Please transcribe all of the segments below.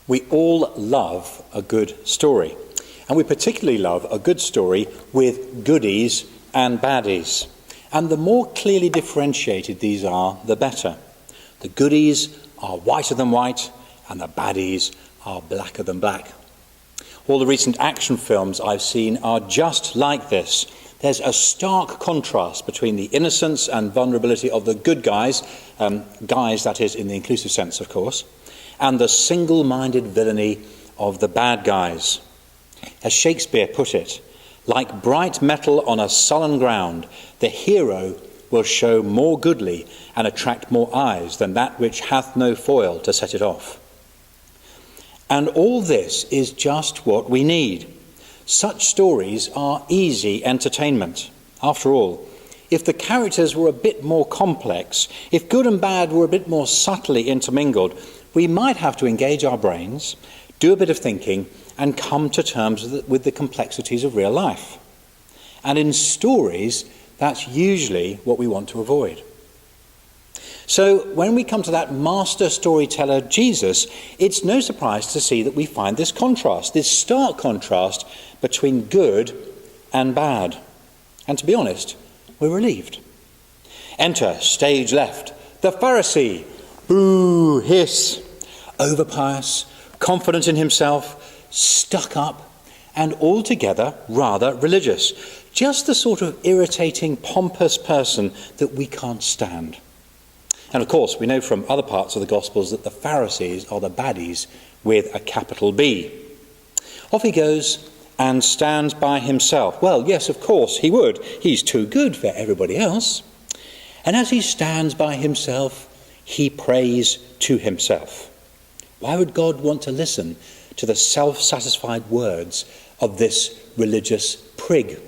We all love a good story, and we particularly love a good story with goodies and baddies. And the more clearly differentiated these are, the better. The goodies are whiter than white, and the baddies are blacker than black. All the recent action films I've seen are just like this. There's a stark contrast between the innocence and vulnerability of the good guys, guys that is in the inclusive sense of course, and the single-minded villainy of the bad guys. As Shakespeare put it, like bright metal on a sullen ground, the hero will show more goodly and attract more eyes than that which hath no foil to set it off. And all this is just what we need. Such stories are easy entertainment. After all, if the characters were a bit more complex, if good and bad were a bit more subtly intermingled, we might have to engage our brains, do a bit of thinking, and come to terms with the complexities of real life. And in stories, that's usually what we want to avoid. So when we come to that master storyteller, Jesus, it's no surprise to see that we find this contrast, this stark contrast between good and bad. And to be honest, we're relieved. Enter, stage left, the Pharisee. Boo, hiss. Overpious, confident in himself, stuck up, and altogether rather religious. Just the sort of irritating, pompous person that we can't stand. And of course, we know from other parts of the Gospels that the Pharisees are the baddies with a capital B. Off he goes and stands by himself. Well, yes, of course he would. He's too good for everybody else. And as he stands by himself, he prays to himself. Why would God want to listen to the self-satisfied words of this religious prig?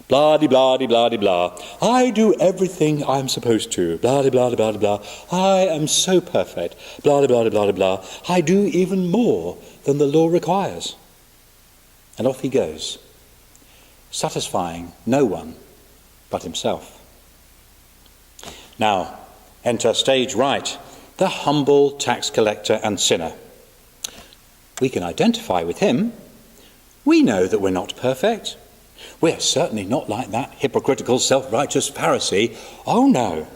Blah-de-blah-de-blah-de-blah. I do everything I'm supposed to. Blah-de-blah-de-blah-de-blah. I am so perfect. Blah-de-blah-de-blah-de-blah. I do even more than the law requires. And off he goes, satisfying no one but himself. Now, enter stage right, the humble tax collector and sinner. We can identify with him. We know that we're not perfect. We're certainly not like that hypocritical, self-righteous Pharisee. Oh no,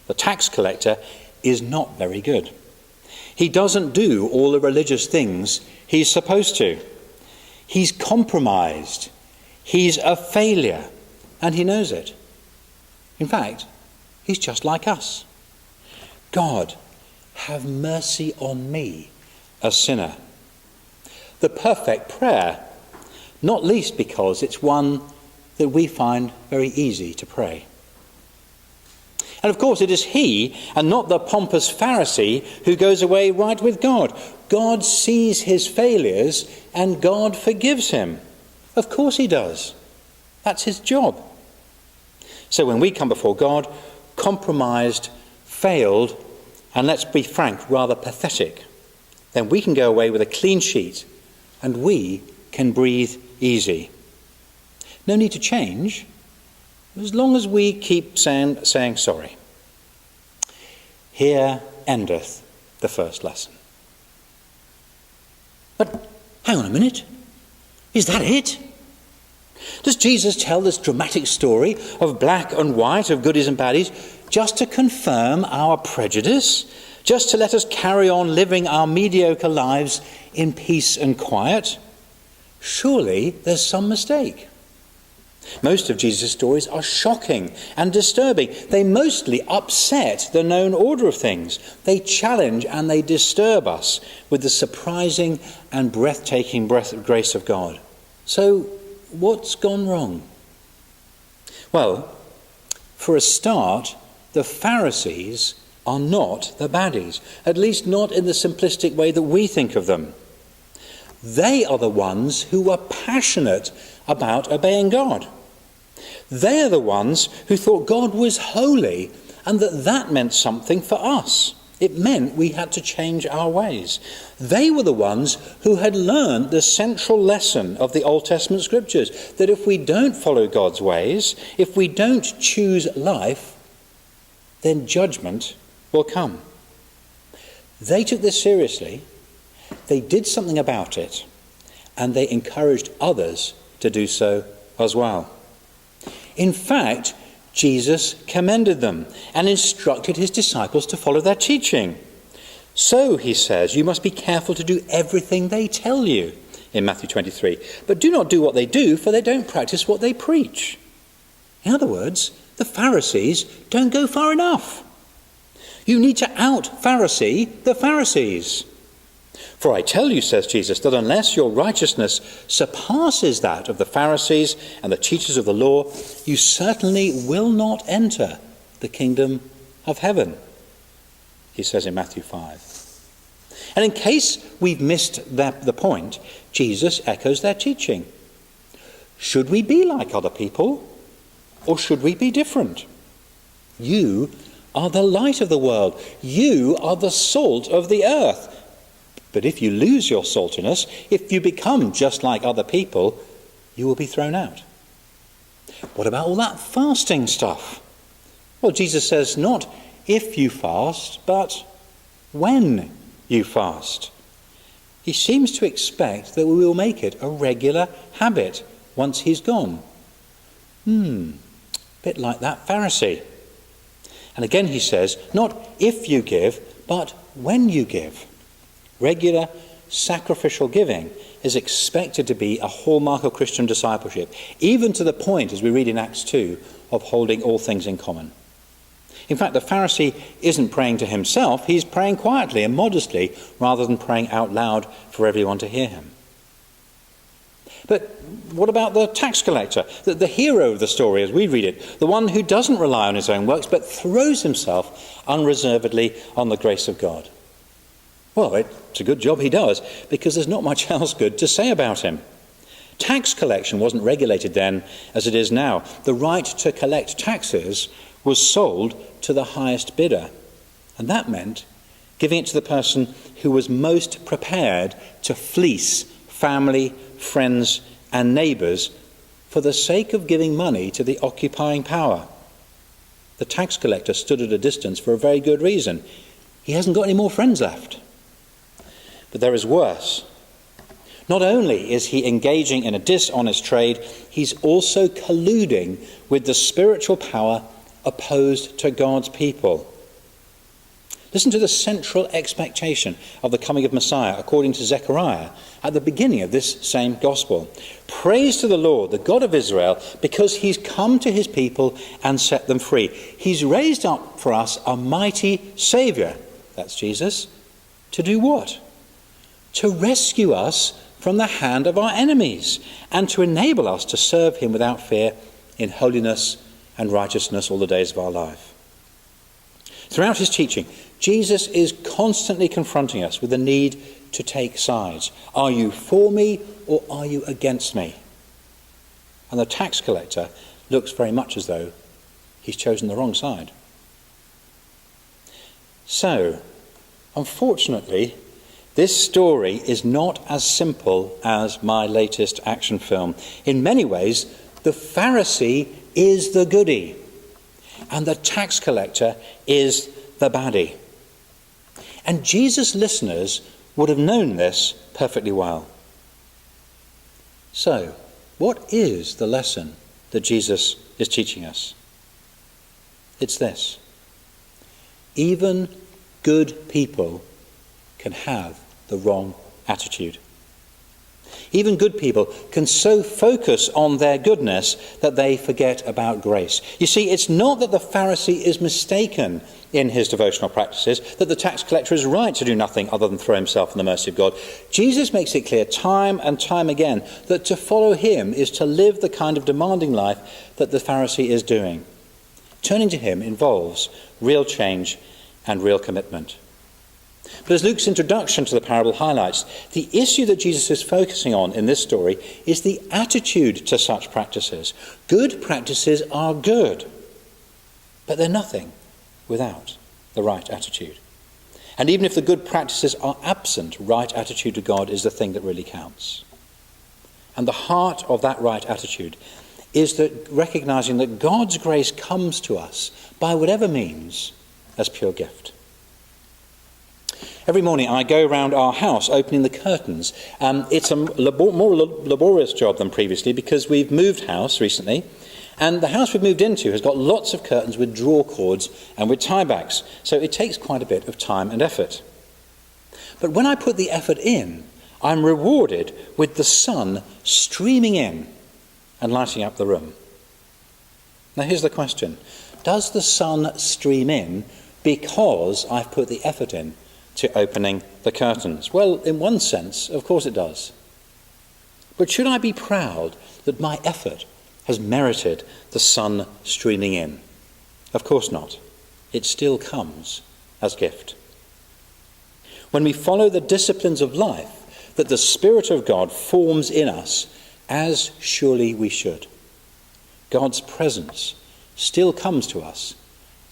the tax collector is not very good. He doesn't do all the religious things he's supposed to. He's compromised. He's a failure, and he knows it. In fact, he's just like us. God, have mercy on me, a sinner. The perfect prayer, not least because it's one that we find very easy to pray. And of course it is he, and not the pompous Pharisee, who goes away right with God. God sees his failures and God forgives him. Of course he does. That's his job. So when we come before God, compromised, failed, and let's be frank, rather pathetic, then we can go away with a clean sheet and we can breathe easy. No need to change, as long as we keep saying sorry. Here endeth the first lesson. But hang on a minute. Is that it? Does Jesus tell this dramatic story of black and white, of goodies and baddies, just to confirm our prejudice? Just to let us carry on living our mediocre lives in peace and quiet? Surely there's some mistake. Most of Jesus' stories are shocking and disturbing. They mostly upset the known order of things. They challenge and they disturb us with the surprising and breathtaking grace of God. So, what's gone wrong? Well, for a start, the Pharisees are not the baddies, at least not in the simplistic way that we think of them. They are the ones who are passionate about obeying God. They are the ones who thought God was holy and that meant something for us. It meant we had to change our ways. They were the ones who had learned the central lesson of the Old Testament scriptures, that if we don't follow God's ways, if we don't choose life, then judgment will come. They took this seriously, They did something about it, and they encouraged others to do so as well. In fact, Jesus commended them and instructed his disciples to follow their teaching. So, he says, you must be careful to do everything they tell you, in Matthew 23. But do not do what they do, for they don't practice what they preach. In other words, the Pharisees don't go far enough. You need to out-Pharisee the Pharisees. For I tell you, says Jesus, that unless your righteousness surpasses that of the Pharisees and the teachers of the law, you certainly will not enter the kingdom of heaven, he says in Matthew 5. And in case we've missed the point, Jesus echoes their teaching. Should we be like other people, or should we be different? You are the light of the world. You are the salt of the earth. But if you lose your saltiness, if you become just like other people, you will be thrown out. What about all that fasting stuff? Well, Jesus says not if you fast, but when you fast. He seems to expect that we will make it a regular habit once he's gone. Bit like that Pharisee. And again he says, not if you give, but when you give. Regular sacrificial giving is expected to be a hallmark of Christian discipleship, even to the point, as we read in Acts 2, of holding all things in common. In fact, the Pharisee isn't praying to himself, he's praying quietly and modestly, rather than praying out loud for everyone to hear him. But what about the tax collector, the hero of the story as we read it, the one who doesn't rely on his own works, but throws himself unreservedly on the grace of God? Well, it's a good job he does, because there's not much else good to say about him. Tax collection wasn't regulated then as it is now. The right to collect taxes was sold to the highest bidder. And that meant giving it to the person who was most prepared to fleece family, friends, and neighbours for the sake of giving money to the occupying power. The tax collector stood at a distance for a very good reason. He hasn't got any more friends left. But there is worse. Not only is he engaging in a dishonest trade, he's also colluding with the spiritual power opposed to God's people. Listen to the central expectation of the coming of Messiah, according to Zechariah, at the beginning of this same gospel. Praise to the Lord, the God of Israel, because he's come to his people and set them free. He's raised up for us a mighty Saviour, that's Jesus, to do what? To rescue us from the hand of our enemies and to enable us to serve him without fear in holiness and righteousness all the days of our life. Throughout his teaching, Jesus is constantly confronting us with the need to take sides. Are you for me or are you against me? And the tax collector looks very much as though he's chosen the wrong side. So, unfortunately, this story is not as simple as my latest action film. In many ways, the Pharisee is the goody, and the tax collector is the baddie. And Jesus' listeners would have known this perfectly well. So, what is the lesson that Jesus is teaching us? It's this: even good people can have the wrong attitude. Even good people can so focus on their goodness that they forget about grace. You see, it's not that the Pharisee is mistaken in his devotional practices, that the tax collector is right to do nothing other than throw himself in the mercy of God. Jesus makes it clear time and time again that to follow him is to live the kind of demanding life that the Pharisee is doing. Turning to him involves real change and real commitment. But as Luke's introduction to the parable highlights, the issue that Jesus is focusing on in this story is the attitude to such practices. Good practices are good, but they're nothing without the right attitude. And even if the good practices are absent, right attitude to God is the thing that really counts. And the heart of that right attitude is that recognizing that God's grace comes to us by whatever means as pure gift. Every morning I go around our house opening the curtains. It's a more laborious job than previously because we've moved house recently, and the house we've moved into has got lots of curtains with draw cords and with tie-backs, so it takes quite a bit of time and effort. But when I put the effort in, I'm rewarded with the sun streaming in and lighting up the room. Now here's the question. Does the sun stream in because I've put the effort in to opening the curtains? Well, in one sense, of course it does. But should I be proud that my effort has merited the sun streaming in? Of course not. It still comes as gift. When we follow the disciplines of life that the Spirit of God forms in us, as surely we should, God's presence still comes to us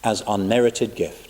as unmerited gift.